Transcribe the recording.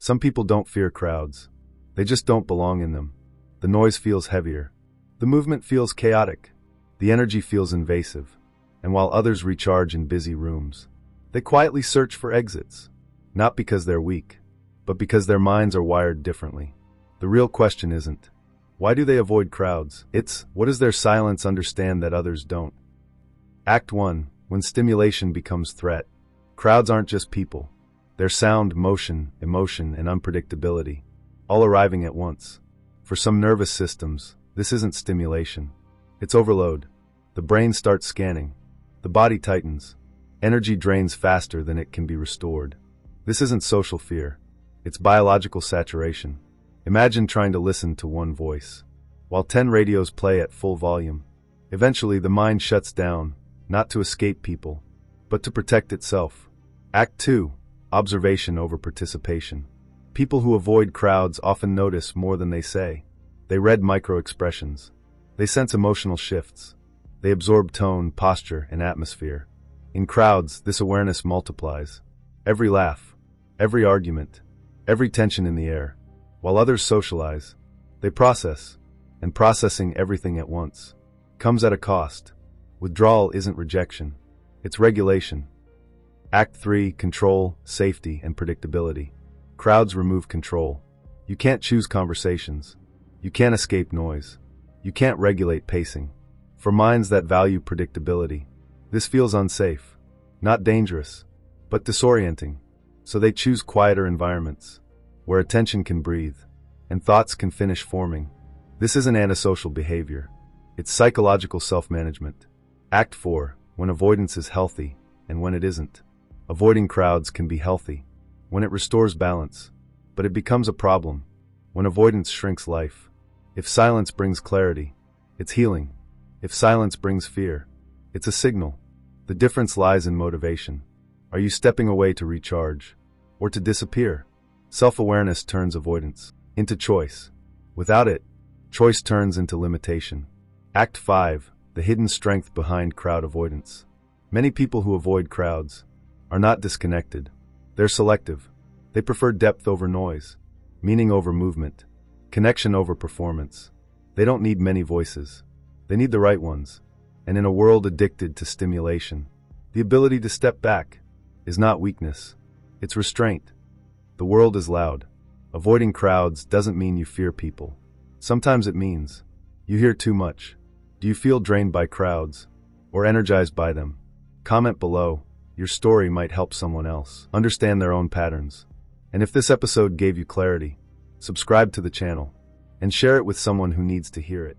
Some people don't fear crowds. They just don't belong in them. The noise feels heavier. The movement feels chaotic. The energy feels invasive. And while others recharge in busy rooms, they quietly search for exits. Not because they're weak, but because their minds are wired differently. The real question isn't, why do they avoid crowds? It's, what does their silence understand that others don't? Act 1. When stimulation becomes threat. Crowds aren't just people. They're sound, motion, emotion, and unpredictability, all arriving at once. For some nervous systems, this isn't stimulation. It's overload. The brain starts scanning. The body tightens. Energy drains faster than it can be restored. This isn't social fear. It's biological saturation. Imagine trying to listen to one voice, while 10 radios play at full volume. Eventually, the mind shuts down, not to escape people, but to protect itself. Act 2. Observation over participation. People who avoid crowds often notice more than they say. They read micro-expressions. They sense emotional shifts. They absorb tone, posture, and atmosphere. In crowds, this awareness multiplies. Every laugh, every argument, every tension in the air. While others socialize, they process, and processing everything at once comes at a cost. Withdrawal isn't rejection, it's regulation. Act 3. Control, safety, and predictability. Crowds remove control. You can't choose conversations. You can't escape noise. You can't regulate pacing. For minds that value predictability, this feels unsafe. Not dangerous, but disorienting. So they choose quieter environments, where attention can breathe, and thoughts can finish forming. This isn't antisocial behavior. It's psychological self-management. Act 4. When avoidance is healthy, and when it isn't. Avoiding crowds can be healthy, when it restores balance, but it becomes a problem, when avoidance shrinks life. If silence brings clarity, it's healing. If silence brings fear, it's a signal. The difference lies in motivation. Are you stepping away to recharge, or to disappear? Self-awareness turns avoidance into choice. Without it, choice turns into limitation. Act 5. The hidden strength behind crowd avoidance. Many people who avoid crowds are not disconnected. They're selective. They prefer depth over noise, meaning over movement, connection over performance. They don't need many voices. They need the right ones. And in a world addicted to stimulation, the ability to step back is not weakness. It's restraint. The world is loud. Avoiding crowds doesn't mean you fear people. Sometimes it means you hear too much. Do you feel drained by crowds or energized by them? Comment below. Your story might help someone else understand their own patterns. And if this episode gave you clarity, subscribe to the channel and share it with someone who needs to hear it.